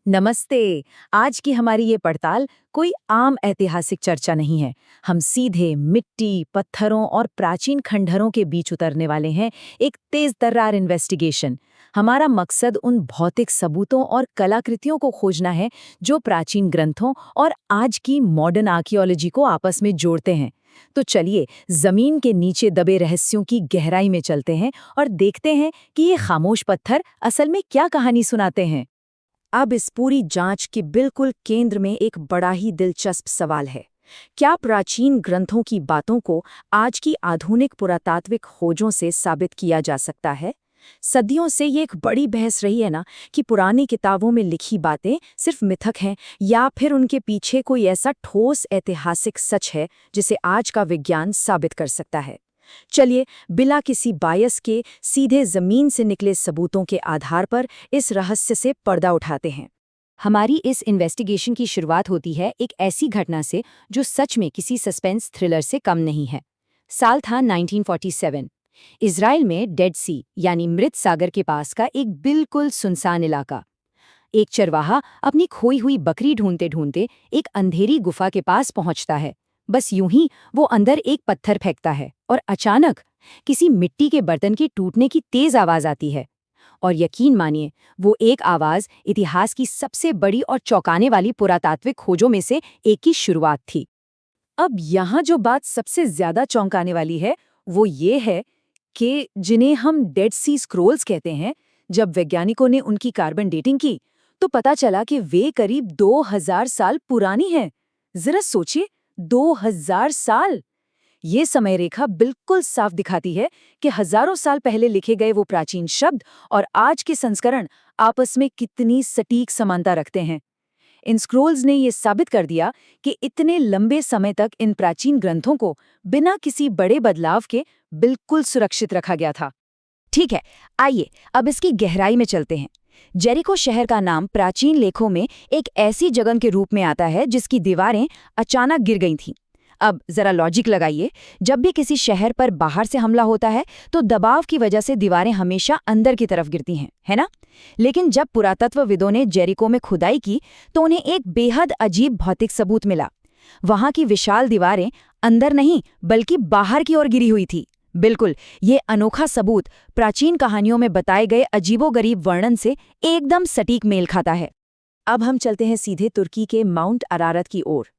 नमस्ते। आज की हमारी ये पड़ताल कोई आम ऐतिहासिक चर्चा नहीं है। हम सीधे मिट्टी, पत्थरों और प्राचीन खंडहरों के बीच उतरने वाले हैं, एक तेज तर्रार इन्वेस्टिगेशन। हमारा मकसद उन भौतिक सबूतों और कलाकृतियों को खोजना है जो प्राचीन ग्रंथों और आज की मॉडर्न आर्कियोलॉजी को आपस में जोड़ते हैं। तो चलिए जमीन के नीचे दबे रहस्यों की गहराई में चलते हैं और देखते हैं कि ये खामोश पत्थर असल में क्या कहानी सुनाते हैं। अब इस पूरी जांच के बिल्कुल केंद्र में एक बड़ा ही दिलचस्प सवाल है। क्या प्राचीन ग्रंथों की बातों को आज की आधुनिक पुरातात्विक खोजों से साबित किया जा सकता है? सदियों से ये एक बड़ी बहस रही है ना कि पुरानी किताबों में लिखी बातें सिर्फ मिथक हैं या फिर उनके पीछे कोई ऐसा ठोस ऐतिहासिक सच है जिसे आज का विज्ञान साबित कर सकता है। चलिए बिना किसी बायस के सीधे जमीन से निकले सबूतों के आधार पर इस रहस्य से पर्दा उठाते हैं। हमारी इस इन्वेस्टिगेशन की शुरुआत होती है एक ऐसी घटना से जो सच में किसी सस्पेंस थ्रिलर से कम नहीं है। साल था 1947। इजराइल में डेड सी यानी मृत सागर के पास का एक बिल्कुल सुनसान इलाका। एक चरवाहा अपनी खोई हुई बकरी ढूंढते ढूंढते एक अंधेरी गुफा के पास पहुंचता है। बस यूं ही वो अंदर एक पत्थर फेंकता है और अचानक किसी मिट्टी के बर्तन के टूटने की तेज आवाज आती है। और यकीन मानिए, वो एक आवाज इतिहास की सबसे बड़ी और चौंकाने वाली पुरातात्विक खोजों में से एक की शुरुआत थी। अब यहाँ जो बात सबसे ज्यादा चौंकाने वाली है वो ये है कि जिन्हें हम डेड सी स्क्रोल्स कहते हैं, जब वैज्ञानिकों ने उनकी कार्बन डेटिंग की तो पता चला कि वे करीब 2000 साल पुरानी हैं। जरा सोचिए, 2000 साल! ये समय रेखा बिल्कुल साफ दिखाती है कि हजारों साल पहले लिखे गए वो प्राचीन शब्द और आज के संस्करण आपस में कितनी सटीक समानता रखते हैं। इन स्क्रोल्स ने ये साबित कर दिया कि इतने लंबे समय तक इन प्राचीन ग्रंथों को बिना किसी बड़े बदलाव के बिल्कुल सुरक्षित रखा गया था। ठीक है, आइए अब इसकी गहराई में चलते हैं। जेरिको शहर का नाम प्राचीन लेखों में एक ऐसी जगह के रूप में आता है जिसकी दीवारें अचानक गिर गई थीं। अब जरा लॉजिक लगाइए, जब भी किसी शहर पर बाहर से हमला होता है तो दबाव की वजह से दीवारें हमेशा अंदर की तरफ गिरती हैं, है ना? लेकिन जब पुरातत्वविदों ने जेरिको में खुदाई की तो उन्हें एक बेहद अजीब भौतिक सबूत मिला। वहां की विशाल दीवारें अंदर नहीं बल्कि बाहर की ओर गिरी हुई थी। बिल्कुल, ये अनोखा सबूत प्राचीन कहानियों में बताए गए अजीबोगरीब वर्णन से एकदम सटीक मेल खाता है। अब हम चलते हैं सीधे तुर्की के माउंट अरारत की ओर,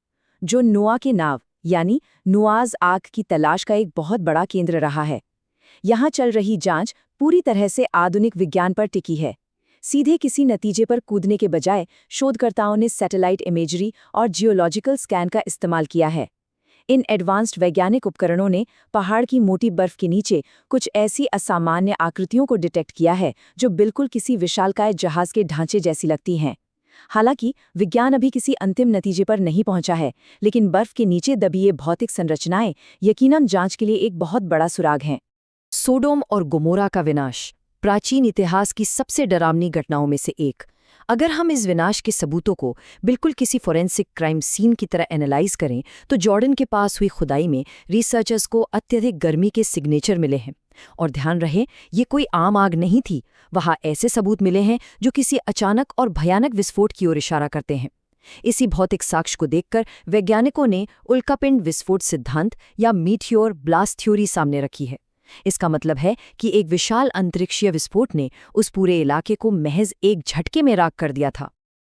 जो नोआ की नाव यानी नुआज आग की तलाश का एक बहुत बड़ा केंद्र रहा है। यहाँ चल रही जांच पूरी तरह से आधुनिक विज्ञान पर टिकी है। सीधे किसी नतीजे पर कूदने के बजाय शोधकर्ताओं ने सैटेलाइट इमेजरी और जियोलॉजिकल स्कैन का इस्तेमाल किया है। इन एडवांस्ड वैज्ञानिक उपकरणों ने पहाड़ की मोटी बर्फ के नीचे कुछ ऐसी असामान्य आकृतियों को डिटेक्ट किया है जो बिल्कुल किसी विशालकाय जहाज के ढांचे जैसी लगती हैं। हालांकि विज्ञान अभी किसी अंतिम नतीजे पर नहीं पहुंचा है, लेकिन बर्फ के नीचे दबी ये भौतिक संरचनाएं यकीनन जांच के लिए एक बहुत बड़ा सुराग हैं। सोडोम और गोमोरा का विनाश प्राचीन इतिहास की सबसे डरावनी घटनाओं में से एक। अगर हम इस विनाश के सबूतों को बिल्कुल किसी फोरेंसिक क्राइम सीन की तरह एनालाइज करें तो जॉर्डन के पास हुई खुदाई में रिसर्चर्स को अत्यधिक गर्मी के सिग्नेचर मिले हैं। और ध्यान रहे, ये कोई आम आग नहीं थी। वहाँ ऐसे सबूत मिले हैं जो किसी अचानक और भयानक विस्फोट की ओर इशारा करते हैं। इसी भौतिक साक्ष्य को देखकर वैज्ञानिकों ने उल्कापिंड विस्फोट सिद्धांत या मीटियोर ब्लास्ट थ्योरी सामने रखी है। इसका मतलब है कि एक विशाल अंतरिक्षीय विस्फोट ने उस पूरे इलाके को महज एक झटके में राख कर दिया था।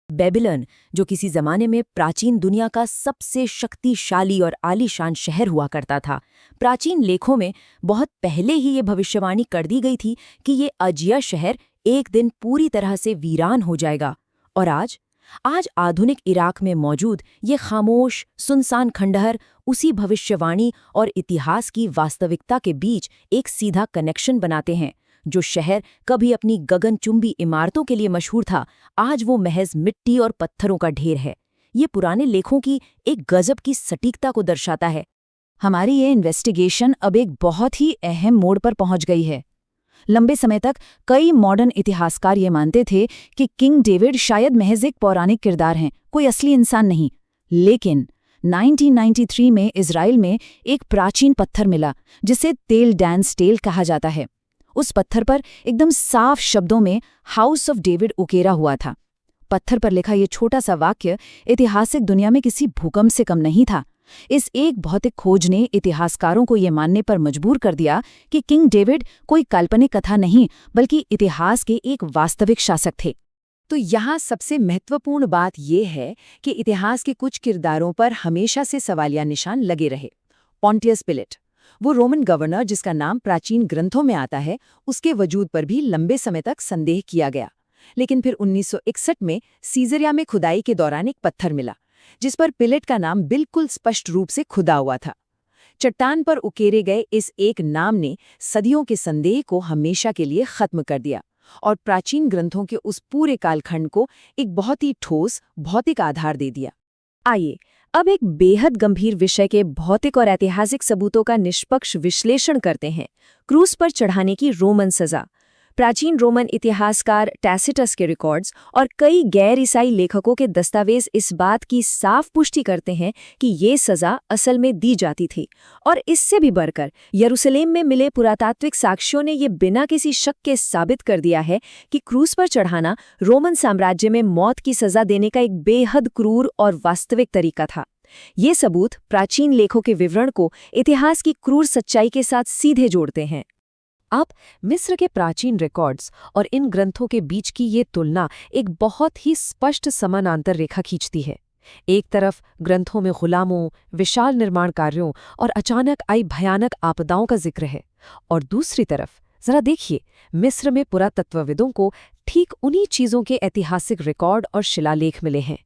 बेबीलोन, जो किसी जमाने में प्राचीन दुनिया का सबसे शक्तिशाली और आलीशान शहर हुआ करता था, प्राचीन लेखों में बहुत पहले ही ये भविष्यवाणी कर दी गई थी कि ये अजिया शहर एक दिन पूरी तरह से वीरान हो जाएगा। और आज आधुनिक इराक में मौजूद ये खामोश सुनसान खंडहर उसी भविष्यवाणी और इतिहास की वास्तविकता के बीच एक सीधा कनेक्शन बनाते हैं। जो शहर कभी अपनी गगनचुंबी इमारतों के लिए मशहूर था, आज वो महज मिट्टी और पत्थरों का ढेर है। ये पुराने लेखों की एक गजब की सटीकता को दर्शाता है। हमारी ये इन्वेस्टिगेशन अब एक बहुत ही अहम मोड़ पर पहुंच गई है। लंबे समय तक कई मॉडर्न इतिहासकार ये मानते थे कि किंग डेविड शायद महज एक पौराणिक किरदार हैं, कोई असली इंसान नहीं। लेकिन 1993 में इजराइल में एक प्राचीन पत्थर मिला जिसे तेल डैंस टेल कहा जाता है। उस पत्थर पर एकदम साफ शब्दों में हाउस ऑफ डेविड उकेरा हुआ था। पत्थर पर लिखा ये छोटा सा वाक्य ऐतिहासिक दुनिया में किसी भूकंप से कम नहीं था। इस एक भौतिक खोज ने इतिहासकारों को ये मानने पर मजबूर कर दिया कि किंग डेविड कोई काल्पनिक कथा नहीं बल्कि इतिहास के एक वास्तविक शासक थे। तो यहाँ सबसे महत्वपूर्ण बात यह है कि इतिहास के कुछ किरदारों पर हमेशा से सवालिया निशान लगे रहे। पॉन्टियस पिलेट, वो रोमन गवर्नर जिसका नाम प्राचीन ग्रंथों में आता है, उसके वजूद पर भी लंबे समय तक संदेह किया गया। लेकिन फिर 1961 में सीजरिया में खुदाई के दौरान एक पत्थर मिला जिस पर पिलेट का नाम बिल्कुल स्पष्ट रूप से खुदा हुआ था। चट्टान पर उकेरे गए इस एक नाम ने सदियों के संदेह को हमेशा के लिए खत्म कर दिया और प्राचीन ग्रंथों के उस पूरे कालखंड को एक बहुत ही ठोस भौतिक आधार दे दिया। आइए अब एक बेहद गंभीर विषय के भौतिक और ऐतिहासिक सबूतों का निष्पक्ष विश्लेषण करते हैं। क्रूस पर चढ़ाने की रोमन सजा। प्राचीन रोमन इतिहासकार टैसिटस के रिकॉर्ड्स और कई गैर ईसाई लेखकों के दस्तावेज इस बात की साफ पुष्टि करते हैं कि ये सजा असल में दी जाती थी। और इससे भी बढ़कर यरूशलेम में मिले पुरातात्विक साक्ष्यों ने ये बिना किसी शक के साबित कर दिया है कि क्रूस पर चढ़ाना रोमन साम्राज्य में मौत की सजा देने का एक बेहद क्रूर और वास्तविक तरीका था। ये सबूत प्राचीन लेखों के विवरण को इतिहास की क्रूर सच्चाई के साथ सीधे जोड़ते हैं। अब मिस्र के प्राचीन रिकॉर्ड्स और इन ग्रंथों के बीच की ये तुलना एक बहुत ही स्पष्ट समानांतर रेखा खींचती है। एक तरफ ग्रंथों में गुलामों, विशाल निर्माण कार्यों और अचानक आई भयानक आपदाओं का जिक्र है, और दूसरी तरफ जरा देखिए, मिस्र में पुरातत्वविदों को ठीक उन्हीं चीज़ों के ऐतिहासिक रिकॉर्ड और शिलालेख मिले हैं।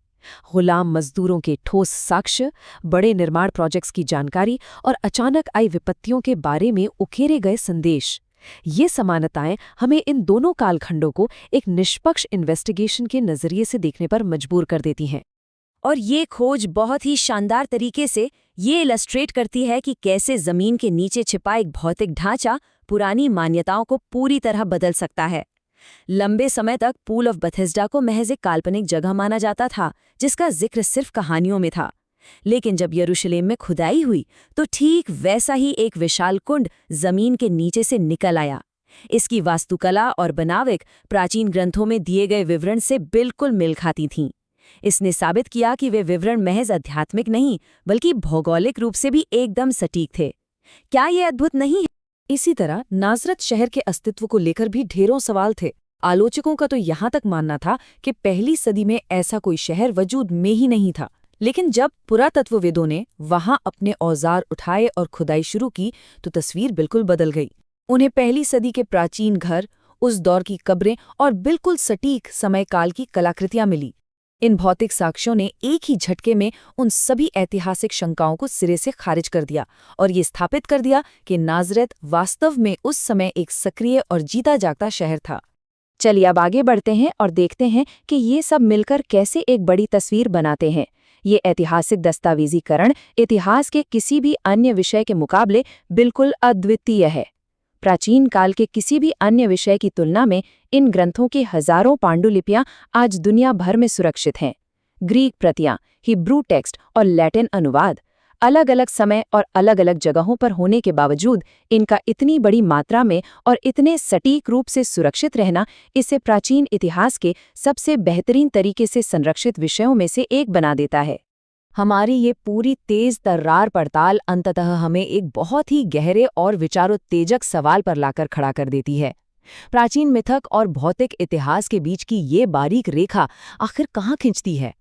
गुलाम मजदूरों के ठोस साक्ष्य, बड़े निर्माण प्रोजेक्ट्स की जानकारी और अचानक आई विपत्तियों के बारे में उकेरे गए संदेश। ये समानताएं हमें इन दोनों कालखंडों को एक निष्पक्ष इन्वेस्टिगेशन के नजरिए से देखने पर मजबूर कर देती हैं। और ये खोज बहुत ही शानदार तरीके से ये इलस्ट्रेट करती है कि कैसे जमीन के नीचे छिपा एक भौतिक ढांचा पुरानी मान्यताओं को पूरी तरह बदल सकता है। लंबे समय तक पूल ऑफ बेथेस्डा को महज एक काल्पनिक जगह माना जाता था जिसका जिक्र सिर्फ कहानियों में था। लेकिन जब यरूशलेम में खुदाई हुई तो ठीक वैसा ही एक विशाल कुंड जमीन के नीचे से निकल आया। इसकी वास्तुकला और बनावट प्राचीन ग्रंथों में दिए गए विवरण से बिल्कुल मेल खाती थीं। इसने साबित किया कि वे विवरण महज आध्यात्मिक नहीं बल्कि भौगोलिक रूप से भी एकदम सटीक थे। क्या ये अद्भुत नहीं है? इसी तरह नाजरत शहर के अस्तित्व को लेकर भी ढेरों सवाल थे। आलोचकों का तो यहाँ तक मानना था कि पहली सदी में ऐसा कोई शहर वजूद में ही नहीं था। लेकिन जब पुरातत्वविदों ने वहां अपने औजार उठाए और खुदाई शुरू की तो तस्वीर बिल्कुल बदल गई। उन्हें पहली सदी के प्राचीन घर, उस दौर की कब्रें और बिल्कुल सटीक समयकाल की कलाकृतियां मिली। इन भौतिक साक्ष्यों ने एक ही झटके में उन सभी ऐतिहासिक शंकाओं को सिरे से खारिज कर दिया और ये स्थापित कर दिया कि नाजरत वास्तव में उस समय एक सक्रिय और जीता जागता शहर था। चलिए अब आगे बढ़ते हैं और देखते हैं कि ये सब मिलकर कैसे एक बड़ी तस्वीर बनाते हैं। ये ऐतिहासिक दस्तावेजीकरण इतिहास के किसी भी अन्य विषय के मुकाबले बिल्कुल अद्वितीय है। प्राचीन काल के किसी भी अन्य विषय की तुलना में इन ग्रंथों की हजारों पांडुलिपियां आज दुनिया भर में सुरक्षित हैं। ग्रीक प्रतियां, हिब्रू टेक्स्ट और लैटिन अनुवाद अलग अलग समय और अलग अलग जगहों पर होने के बावजूद इनका इतनी बड़ी मात्रा में और इतने सटीक रूप से सुरक्षित रहना इसे प्राचीन इतिहास के सबसे बेहतरीन तरीके से संरक्षित विषयों में से एक बना देता है। हमारी ये पूरी तेज तर्रार पड़ताल अंततः हमें एक बहुत ही गहरे और विचारोत्तेजक सवाल पर लाकर खड़ा कर देती है। प्राचीन मिथक और भौतिक इतिहास के बीच की ये बारीक रेखा आखिर कहाँ खिंचती है?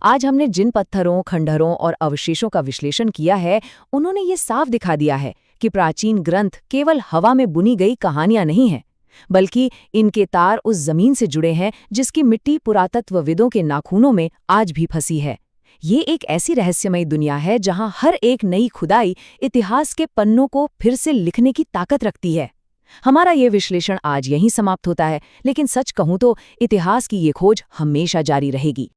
आज हमने जिन पत्थरों, खंडहरों और अवशेषों का विश्लेषण किया है, उन्होंने ये साफ दिखा दिया है कि प्राचीन ग्रंथ केवल हवा में बुनी गई कहानियां नहीं हैं, बल्कि इनके तार उस जमीन से जुड़े हैं जिसकी मिट्टी पुरातत्वविदों के नाखूनों में आज भी फंसी है। ये एक ऐसी रहस्यमयी दुनिया है जहां हर एक नई खुदाई इतिहास के पन्नों को फिर से लिखने की ताकत रखती है। हमारा ये विश्लेषण आज यहीं समाप्त होता है, लेकिन सच कहूं तो इतिहास की ये खोज हमेशा जारी रहेगी।